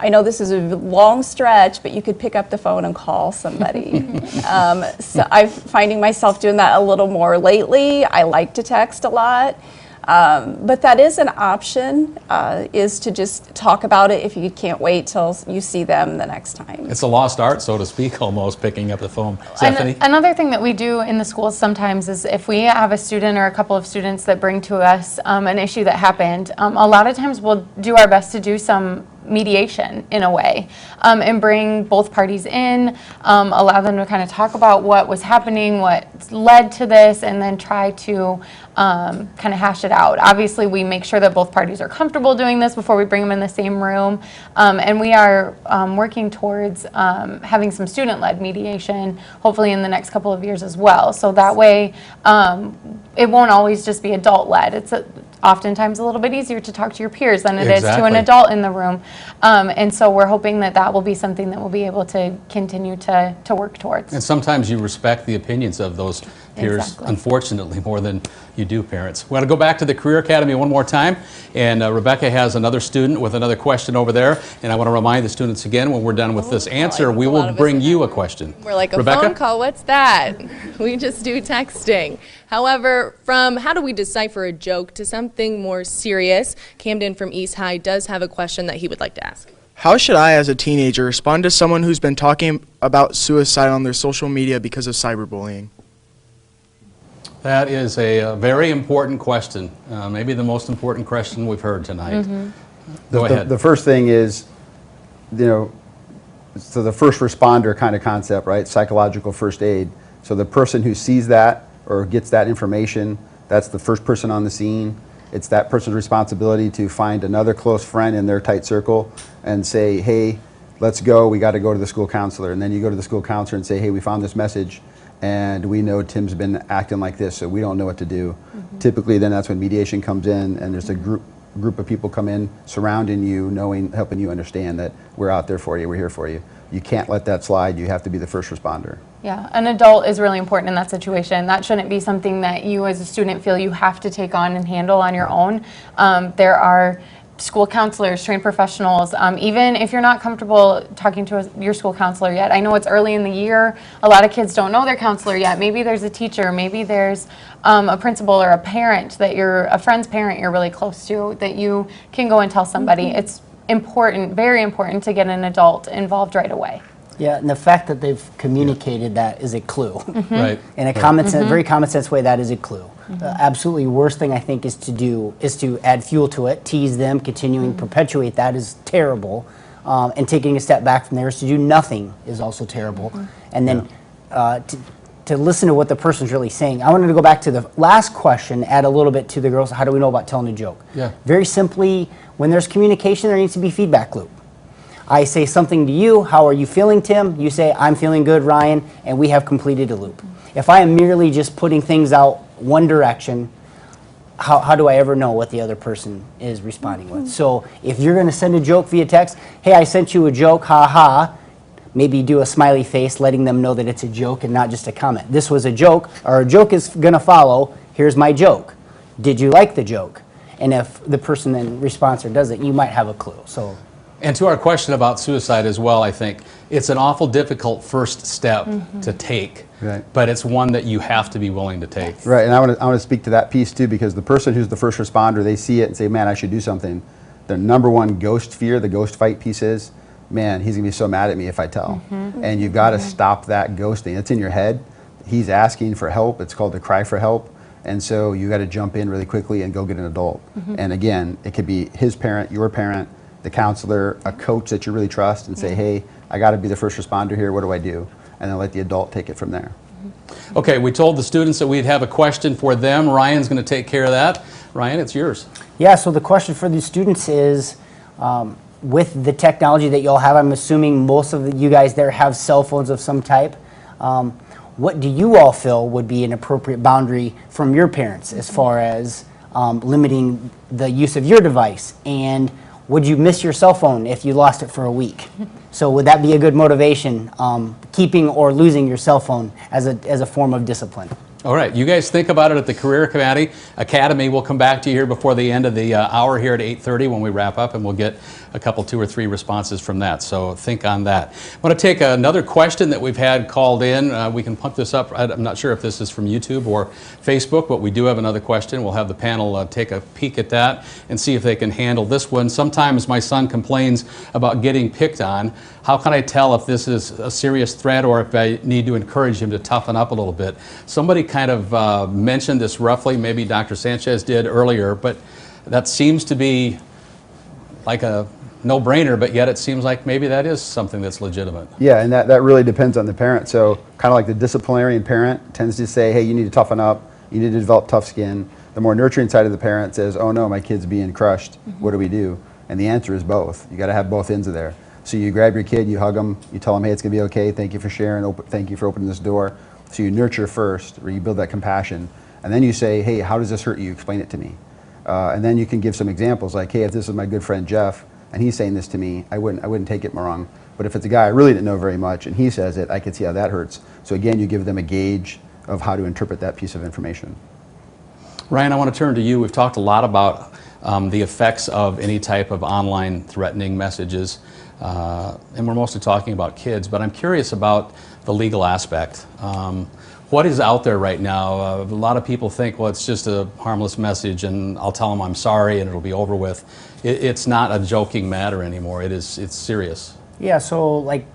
I know this is a long stretch, but you could pick up the phone and call somebody. So I'm finding myself doing that a little more lately. I like to text a lot. But that is an option, is to just talk about it if you can't wait till you see them the next time. It's a lost art, so to speak, almost, picking up the phone. Stephanie? Another thing that we do in the schools sometimes is if we have a student or a couple of students that bring to us an issue that happened, a lot of times we'll do our best to do some mediation in a way, and bring both parties in, allow them to kind of talk about what was happening, what led to this, and then try to kind of hash it out. Obviously, we make sure that both parties are comfortable doing this before we bring them in the same room, and we are working towards having some student-led mediation, hopefully in the next couple of years as well. So that way, it won't always just be adult-led. It's oftentimes a little bit easier to talk to your peers than it is to an adult in the room. And so we're hoping that that will be something that we'll be able to continue to work towards. And sometimes you respect the opinions of those peers, Exactly. unfortunately, more than you do parents. We want to go back to the Career Academy one more time, and Rebecca has another student with another question over there, and I want to remind the students again, when we're done with this answer, we will bring you a question. We're like a Rebecca? phone call, what's that? We just do texting. However, from how do we decipher a joke to something more serious, Camden from East High does have a question that he would like to ask. How should I, as a teenager, respond to someone who's been talking about suicide on their social media because of cyberbullying? That is a very important question, maybe the most important question we've heard tonight. Go ahead. The first thing is, so the first responder kind of concept, right? Psychological first aid. So the person who sees that or gets that information, that's the first person on the scene. It's that person's responsibility to find another close friend in their tight circle and say, hey, let's go, we got to go to the school counselor. And then you go to the school counselor and say, hey, we found this message, and we know Tim's been acting like this, so we don't know what to do. Typically, then that's when mediation comes in, and there's a group of people come in surrounding you, helping you understand that we're out there for you, we're here for you. You can't let that slide. You have to be the first responder. Yeah, an adult is really important in that situation. That shouldn't be something that you as a student feel you have to take on and handle on your own. There are school counselors, trained professionals, even if you're not comfortable talking to your school counselor yet. I know it's early in the year. A lot of kids don't know their counselor yet. Maybe there's a teacher, maybe there's a principal or a parent a friend's parent you're really close to that you can go and tell somebody. It's important, very important to get an adult involved right away. Yeah, and the fact that they've communicated that is a clue. Right. In a very common sense way, that is a clue. Absolutely worst thing I think is to add fuel to it, tease them, continuing perpetuate that is terrible. And taking a step back from there is to do nothing is also terrible. And then to listen to what the person's really saying. I wanted to go back to the last question, add a little bit to the girls. How do we know about telling a joke? Yeah. Very simply, when there's communication, there needs to be feedback loop. I say something to you, how are you feeling, Tim? You say, I'm feeling good, Ryan, and we have completed a loop. If I am merely just putting things out one direction, how do I ever know what the other person is responding with? So if you're going to send a joke via text, hey, I sent you a joke, ha ha, maybe do a smiley face letting them know that it's a joke and not just a comment. This was a joke, or a joke is going to follow, here's my joke. Did you like the joke? And if the person then responds or doesn't, you might have a clue. So. And to our question about suicide as well, I think it's an awful difficult first step to take, but it's one that you have to be willing to take. Right, and I want to speak to that piece too, because the person who's the first responder, they see it and say, man, I should do something. Their number one ghost fear, the ghost fight piece is, man, he's going to be so mad at me if I tell. And you've got to stop that ghosting. It's in your head. He's asking for help. It's called the cry for help. And so you got to jump in really quickly and go get an adult. And again, it could be his parent, your parent, the counselor, a coach that you really trust, and say, hey, I got to be the first responder here. What do I do? And then let the adult take it from there. Okay, we told the students that we'd have a question for them. Ryan's going to take care of that. Ryan, it's yours. Yeah, so the question for the students is, with the technology that y'all have, I'm assuming most of you guys there have cell phones of some type. What do you all feel would be an appropriate boundary from your parents as far as limiting the use of your device? And would you miss your cell phone if you lost it for a week? So would that be a good motivation, keeping or losing your cell phone as a form of discipline? All right, you guys think about it at the Career Academy. We'll come back to you here before the end of the hour here at 8:30 when we wrap up, and we'll get a couple, 2 or 3 responses from that. So think on that. I want to take another question that we've had called in. We can pump this up. I'm not sure if this is from YouTube or Facebook, but we do have another question. We'll have the panel take a peek at that and see if they can handle this one. Sometimes my son complains about getting picked on. How can I tell if this is a serious threat or if I need to encourage him to toughen up a little bit? Somebody kind of mentioned this roughly, maybe Dr. Sanchez did earlier, but that seems to be like a no-brainer, but yet it seems like maybe that is something that's legitimate. Yeah, and that really depends on the parent. So kind of like the disciplinarian parent tends to say, hey, you need to toughen up, you need to develop tough skin. The more nurturing side of the parent says, oh no, my kid's being crushed, what do we do? And the answer is both. You got to have both ends of there. So you grab your kid, you hug them, you tell them, hey, it's going to be okay, thank you for sharing, thank you for opening this door. So you nurture first, or you build that compassion, and then you say, hey, how does this hurt you? Explain it to me. And then you can give some examples like, hey, if this is my good friend Jeff, and he's saying this to me, I wouldn't take it wrong. But if it's a guy I really didn't know very much, and he says it, I can see how that hurts. So again, you give them a gauge of how to interpret that piece of information. Ryan, I want to turn to you. We've talked a lot about the effects of any type of online threatening messages, and we're mostly talking about kids, but I'm curious about the legal aspect. What is out there right now? A lot of people think, well, it's just a harmless message and I'll tell them I'm sorry and it'll be over with. It's not a joking matter anymore. It's serious. Yeah, so like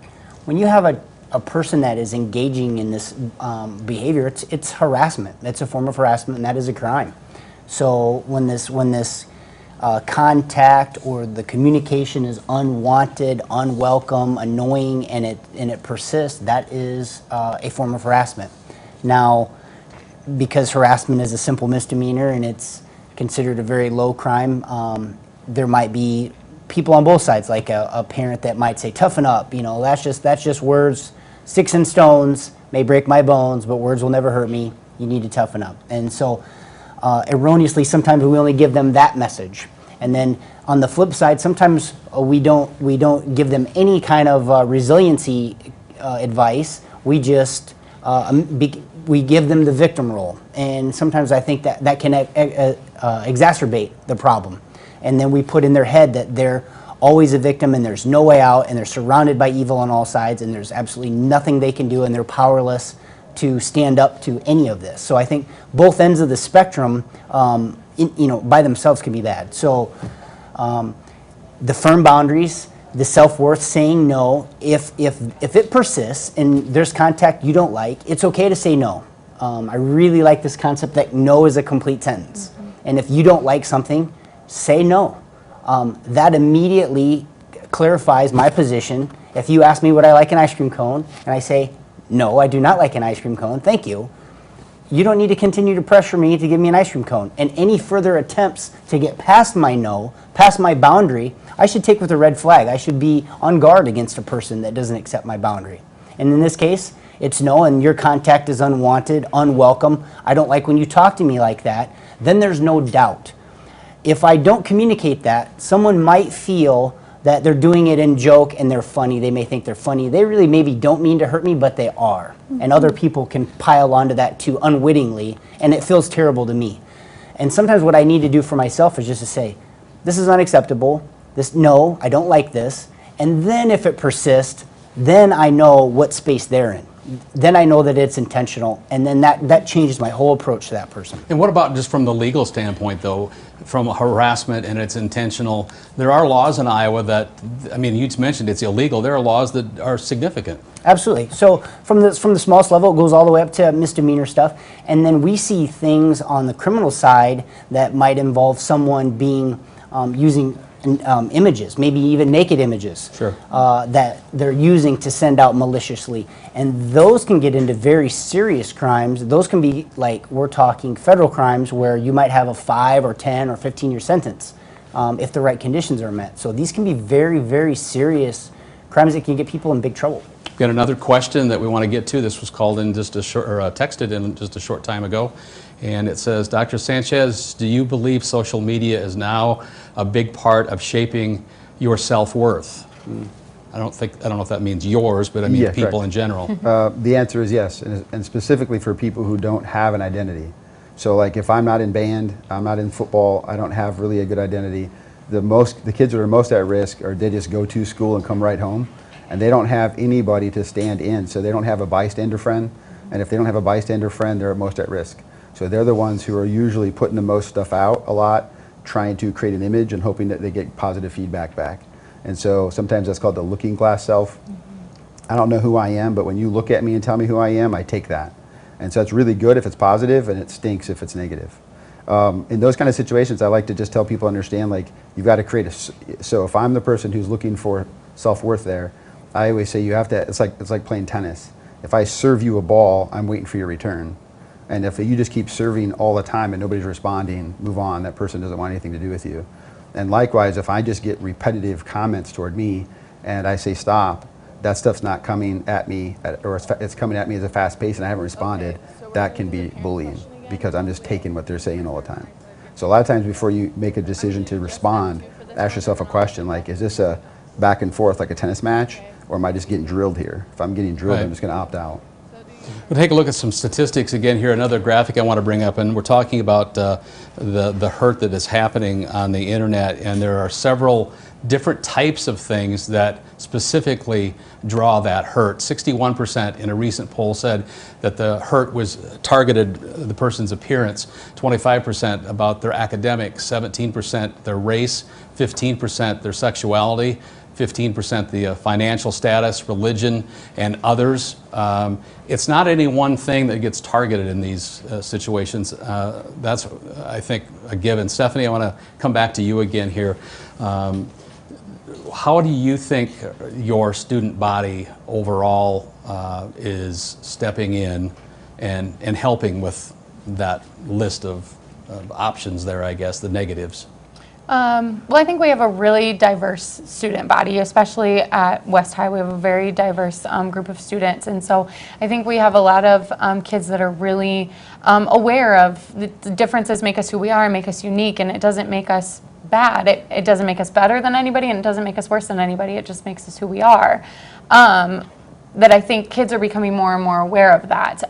when you have a person that is engaging in this behavior, it's harassment. It's a form of harassment, and that is a crime. So when this contact or the communication is unwanted, unwelcome, annoying, and it persists, that is a form of harassment. Now, because harassment is a simple misdemeanor and it's considered a very low crime, there might be people on both sides, like a parent that might say, toughen up, you know, that's just words, sticks and stones may break my bones, but words will never hurt me, you need to toughen up. And so erroneously, sometimes we only give them that message. And then on the flip side, sometimes we don't give them any kind of resiliency advice. We just we give them the victim role, and sometimes I think that can exacerbate the problem. And then we put in their head that they're always a victim and there's no way out, and they're surrounded by evil on all sides, and there's absolutely nothing they can do, and they're powerless to stand up to any of this. So I think both ends of the spectrum, by themselves can be bad. So the firm boundaries, the self-worth, saying no, if it persists and there's contact you don't like, it's okay to say no. I really like this concept that no is a complete sentence. And if you don't like something, say no. That immediately clarifies my position. If you ask me would I like an ice cream cone, and I say No, I do not like an ice cream cone. Thank you. You don't need to continue to pressure me to give me an ice cream cone. And any further attempts to get past my no, past my boundary, I should take with a red flag. I should be on guard against a person that doesn't accept my boundary. And in this case, it's no, and your contact is unwanted, unwelcome. I don't like when you talk to me like that. Then there's no doubt. If I don't communicate that, someone might feel that they're doing it in joke and they're funny. They may think they're funny. They really maybe don't mean to hurt me, but they are. And other people can pile onto that too unwittingly, and it feels terrible to me. And sometimes what I need to do for myself is just to say, this is unacceptable. No, I don't like this. And then if it persists, then I know what space they're in. Then I know that it's intentional, and then that changes my whole approach to that person. And what about just from the legal standpoint, though, from harassment and it's intentional? There are laws in Iowa that, I mean, you mentioned it's illegal. There are laws that are significant. Absolutely. So from the smallest level, it goes all the way up to misdemeanor stuff, and then we see things on the criminal side that might involve someone being using images, maybe even naked images, sure, that they're using to send out maliciously. And those can get into very serious crimes. Those can be, like, we're talking federal crimes where you might have a 5 or 10 or 15-year sentence if the right conditions are met. So these can be very, very serious crimes that can get people in big trouble. Got another question that we want to get to. This was called in just a short, or texted in just a short time ago. And it says, Dr. Sanchez, do you believe social media is now a big part of shaping your self-worth? I don't know if that means yours, but I mean people in general. The answer is yes, and specifically for people who don't have an identity. So like if I'm not in band, I'm not in football, I don't have really a good identity, the kids that are most at risk are they just go to school and come right home, and they don't have anybody to stand in, so they don't have a bystander friend, and if they don't have a bystander friend, they're most at risk. So they're the ones who are usually putting the most stuff out a lot, trying to create an image and hoping that they get positive feedback back. And so sometimes that's called the looking glass self. I don't know who I am, but when you look at me and tell me who I am, I take that. And so it's really good if it's positive, and it stinks if it's negative. In those kind of situations, I like to just tell people understand, like, you've got to create so if I'm the person who's looking for self-worth there, I always say you have to, it's like playing tennis. If I serve you a ball, I'm waiting for your return. And if you just keep serving all the time and nobody's responding, move on. That person doesn't want anything to do with you. And likewise, if I just get repetitive comments toward me and I say stop, that stuff's not coming at me, or it's coming at me as a fast pace and I haven't responded, that can be bullying because I'm just taking what they're saying all the time. So a lot of times before you make a decision to respond, ask yourself a question like, is this a back and forth like a tennis match, or am I just getting drilled here? If I'm getting drilled, I'm just going to opt out. We'll take a look at some statistics again here. Another graphic I want to bring up, and we're talking about the hurt that is happening on the internet, and there are several different types of things that specifically draw that hurt. 61% in a recent poll said that the hurt was targeted the person's appearance, 25% about their academics, 17% their race, 15% their sexuality, 15% the financial status, religion, and others. It's not any one thing that gets targeted in these situations. That's, I think, a given. Stephanie, I want to come back to you again here. How do you think your student body overall is stepping in and helping with that list of options there, I guess, the negatives? Well, I think we have a really diverse student body, especially at West High. We have a very diverse group of students, and so I think we have a lot of kids that are really aware of the differences make us who we are and make us unique, and it doesn't make us bad. It doesn't make us better than anybody, and it doesn't make us worse than anybody. It just makes us who we are. That I think kids are becoming more and more aware of that.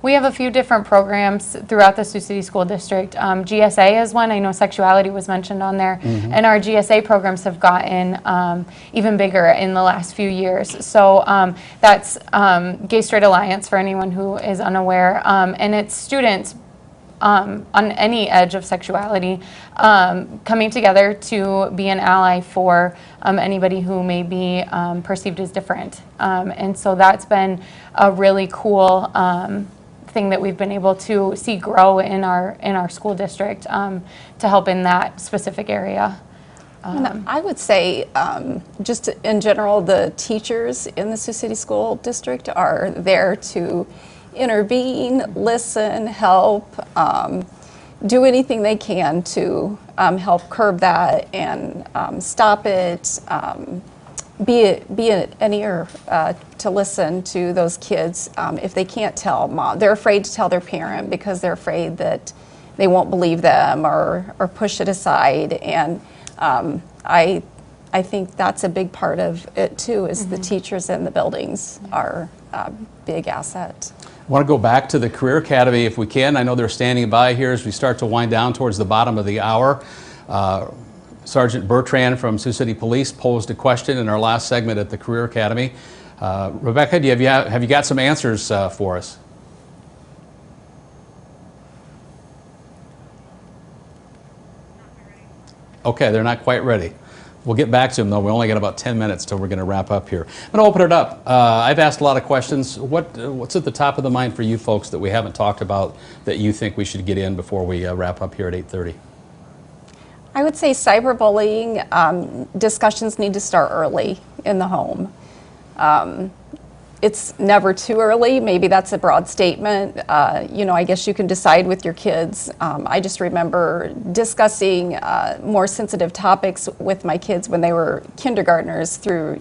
We have a few different programs throughout the Sioux City School District. GSA is one. I know sexuality was mentioned on there. And our GSA programs have gotten even bigger in the last few years. So that's Gay Straight Alliance for anyone who is unaware. And it's students on any edge of sexuality, coming together to be an ally for anybody who may be perceived as different. And so that's been a really cool thing that we've been able to see grow in our school district to help in that specific area. And I would say, just in general, the teachers in the Sioux City School District are there to intervene, listen, help, do anything they can to help curb that and stop it, be an ear to listen to those kids if they can't tell mom. They're afraid to tell their parent because they're afraid that they won't believe them or push it aside. And I think that's a big part of it too, is the teachers in the buildings are a big asset. I want to go back to the Career Academy if we can. I know they're standing by here as we start to wind down towards the bottom of the hour. Sergeant Bertrand from Sioux City Police posed a question in our last segment at the Career Academy. Rebecca, have you got some answers for us? Okay, they're not quite ready. We'll get back to them though. We only got about 10 minutes till we're going to wrap up here. I'm going to open it up. I've asked a lot of questions. What's at the top of the mind for you folks that we haven't talked about that you think we should get in before we wrap up here at 8:30? I would say cyberbullying discussions need to start early in the home. It's never too early. Maybe that's a broad statement. I guess you can decide with your kids. I just remember discussing more sensitive topics with my kids when they were kindergartners through,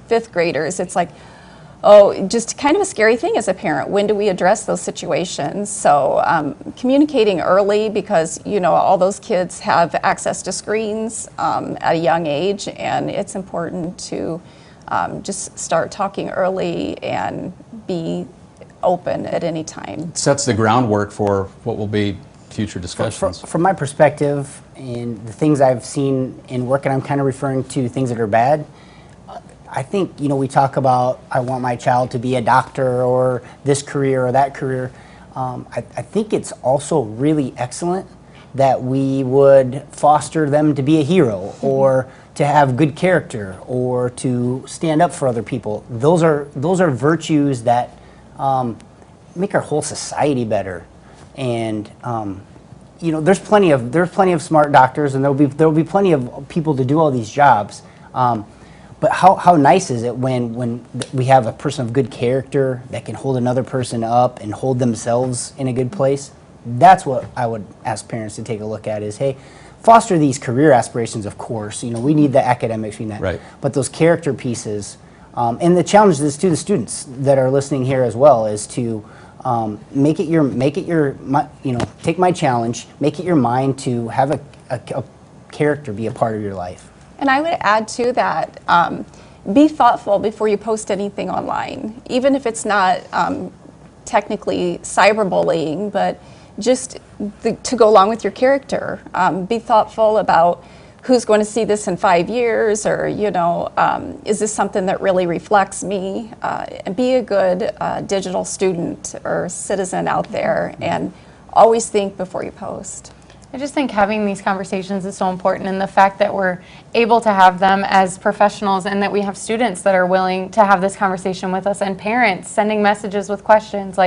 5th graders. It's like, just kind of a scary thing as a parent. When do we address those situations? So communicating early, because, all those kids have access to screens at a young age, and it's important to just start talking early and be open at any time. It sets the groundwork for what will be future discussions. From my perspective and the things I've seen in work, and I'm kind of referring to things that are bad, I think, we talk about, I want my child to be a doctor or this career or that career. I think it's also really excellent that we would foster them to be a hero or to have good character or to stand up for other people. Those are virtues that make our whole society better. And there's plenty of smart doctors, and there'll be plenty of people to do all these jobs. But how nice is it when we have a person of good character that can hold another person up and hold themselves in a good place? That's what I would ask parents to take a look at is, hey, foster these career aspirations, of course. We need the academics, we need that. Right. But those character pieces, and the challenge is to the students that are listening here as well, is to take my challenge, make it your mind to have a character be a part of your life. And I would add to that, be thoughtful before you post anything online, even if it's not technically cyberbullying, but just to go along with your character. Be thoughtful about who's going to see this in 5 years, or, is this something that really reflects me? And be a good digital student or citizen out there, and always think before you post. I just think having these conversations is so important, and the fact that we're able to have them as professionals, and that we have students that are willing to have this conversation with us, and parents sending messages with questions,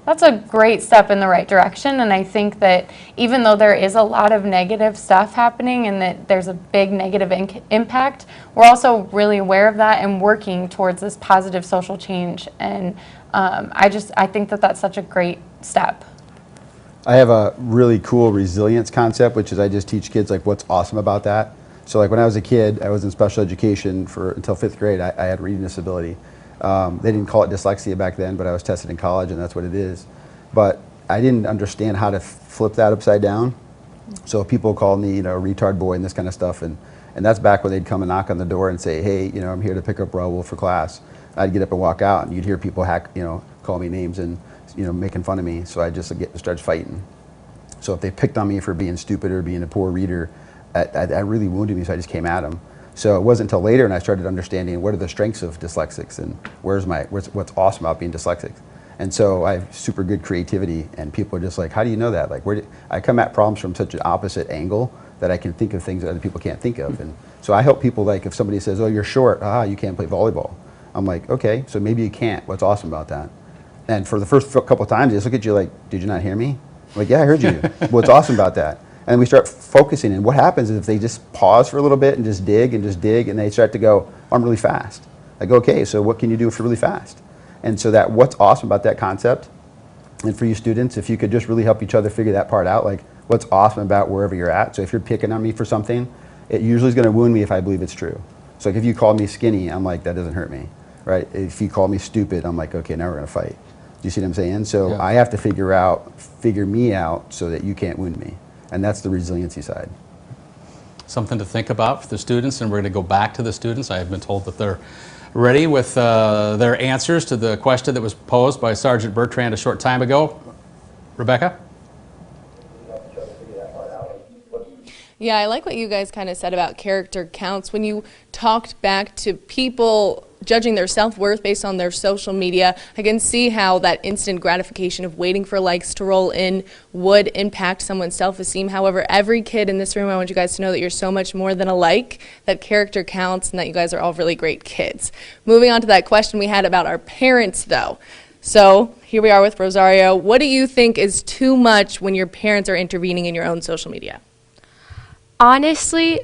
that's a great step in the right direction. And I think that even though there is a lot of negative stuff happening and that there's a big negative impact, we're also really aware of that and working towards this positive social change. And I think that that's such a great step. I have a really cool resilience concept, which is I just teach kids what's awesome about that. So when I was a kid, I was in special education until 5th grade. I had a reading disability. They didn't call it dyslexia back then, but I was tested in college, and that's what it is. But I didn't understand how to flip that upside down. So people called me, retard boy and this kind of stuff, and that's back when they'd come and knock on the door and say, hey, I'm here to pick up Raul for class. I'd get up and walk out, and you'd hear people call me names and making fun of me. So I just started fighting. So if they picked on me for being stupid or being a poor reader, that really wounded me. So I just came at them. So it wasn't until later, and I started understanding what are the strengths of dyslexics and what's awesome about being dyslexic. And so I have super good creativity, and people are just like, how do you know that? I come at problems from such an opposite angle that I can think of things that other people can't think of. And so I help people, if somebody says, oh, you're short, you can't play volleyball. I'm like, okay, so maybe you can't. What's awesome about that? And for the first couple of times, they just look at you like, did you not hear me? I'm like, yeah, I heard you. What's awesome about that? And we start focusing, and what happens is if they just pause for a little bit and just dig, and they start to go, I'm really fast. I go, okay, so what can you do if you're really fast? And so that what's awesome about that concept, and for you students, if you could just really help each other figure that part out, like what's awesome about wherever you're at. So if you're picking on me for something, it usually is going to wound me if I believe it's true. So like if you called me skinny, I'm like, that doesn't hurt me, right? If you call me stupid, I'm like, okay, now we're going to fight. Do you see what I'm saying? So I have to figure me out so that you can't wound me. And that's the resiliency side. Something to think about for the students, and we're going to go back to the students. I have been told that they're ready with their answers to the question that was posed by Sergeant Bertrand a short time ago. Rebecca? Yeah, I like what you guys kind of said about character counts. When you talked back to people judging their self-worth based on their social media, I can see how that instant gratification of waiting for likes to roll in would impact someone's self-esteem. However, every kid in this room, I want you guys to know that you're so much more than a like, that character counts, and that you guys are all really great kids. Moving on to that question we had about our parents, though. So here we are with Rosario. What do you think is too much when your parents are intervening in your own social media? Honestly,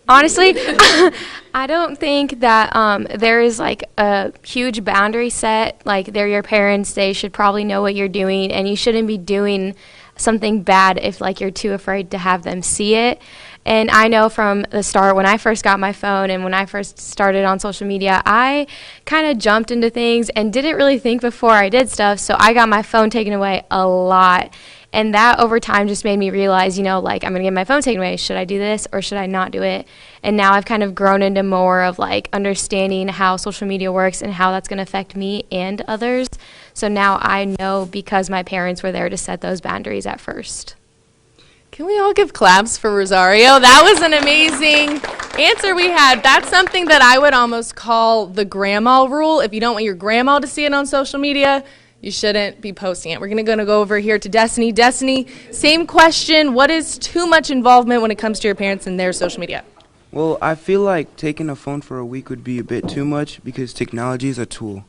I don't think that there is like a huge boundary set. Like, they're your parents, they should probably know what you're doing, and you shouldn't be doing something bad if like you're too afraid to have them see it. And I know from the start, when I first got my phone and when I first started on social media, I kind of jumped into things and didn't really think before I did stuff, so I got my phone taken away a lot. And that over time just made me realize, you know, like, I'm going to get my phone taken away. Should I do this or should I not do it? And now I've kind of grown into more of like understanding how social media works and how that's going to affect me and others. So now I know because my parents were there to set those boundaries at first. Can we all give claps for Rosario? That was an amazing answer we had. That's something that I would almost call the grandma rule. If you don't want your grandma to see it on social media, you shouldn't be posting it. We're going to go over here to Destiny. Destiny, same question. What is too much involvement when it comes to your parents and their social media? Well, I feel like taking a phone for a week would be a bit too much because technology is a tool.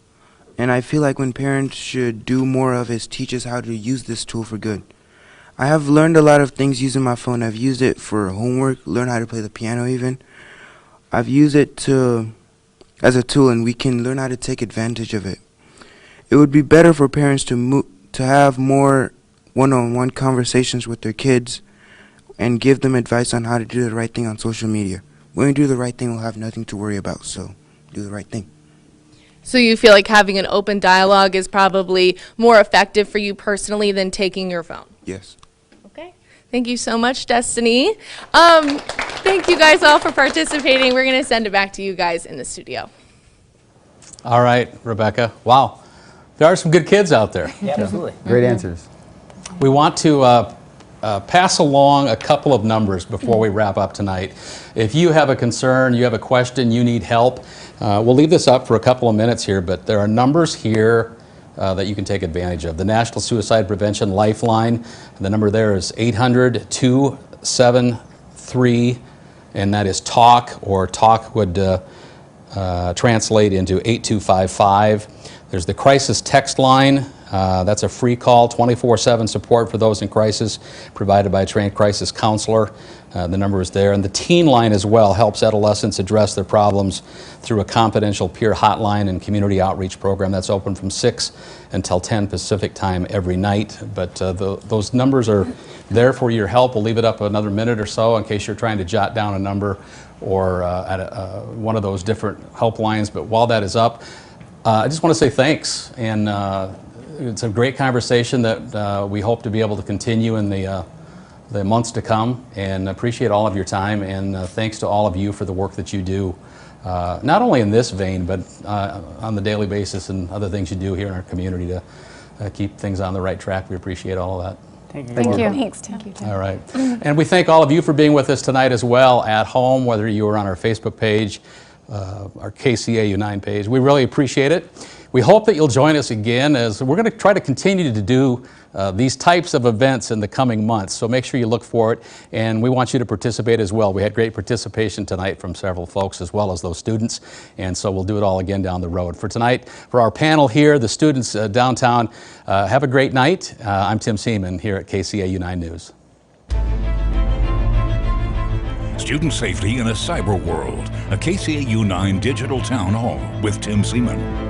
And I feel like when parents should do more of is teach us how to use this tool for good. I have learned a lot of things using my phone. I've used it for homework, learn how to play the piano even. I've used it as a tool, and we can learn how to take advantage of it. It would be better for parents to have more one-on-one conversations with their kids and give them advice on how to do the right thing on social media. When we do the right thing, we'll have nothing to worry about, so do the right thing. So you feel like having an open dialogue is probably more effective for you personally than taking your phone? Yes. Okay. Thank you so much, Destiny. Thank you guys all for participating. We're going to send it back to you guys in the studio. All right, Rebecca. Wow. There are some good kids out there. Yeah, absolutely. Great answers. We want to pass along a couple of numbers before we wrap up tonight. If you have a concern, you have a question, you need help, we'll leave this up for a couple of minutes here, but there are numbers here that you can take advantage of. The National Suicide Prevention Lifeline, the number there is 800-273, and that is TALK, or TALK would translate into 8255. There's the crisis text line. That's a free call, 24/7 support for those in crisis, provided by a trained crisis counselor. The number is there. And the teen line as well helps adolescents address their problems through a confidential peer hotline and community outreach program that's open from 6 until 10 Pacific time every night. But those numbers are there for your help. We'll leave it up another minute or so in case you're trying to jot down a number or at one of those different helplines. But while that is up, I just want to say thanks, and it's a great conversation that we hope to be able to continue in the months to come, and appreciate all of your time, and thanks to all of you for the work that you do, not only in this vein, but on the daily basis and other things you do here in our community to keep things on the right track. We appreciate all of that. Thank you. Thanks, Tim. All right. And we thank all of you for being with us tonight as well at home, whether you were on our Facebook page, our KCAU-9 page. We really appreciate it. We hope that you'll join us again, as we're going to try to continue to do these types of events in the coming months. So make sure you look for it, and we want you to participate as well. We had great participation tonight from several folks as well as those students, and so we'll do it all again down the road. For tonight, for our panel here, the students downtown, have a great night. I'm Tim Seaman here at KCAU-9 News. Student Safety in a Cyber World, a KCAU-9 Digital Town Hall with Tim Seaman.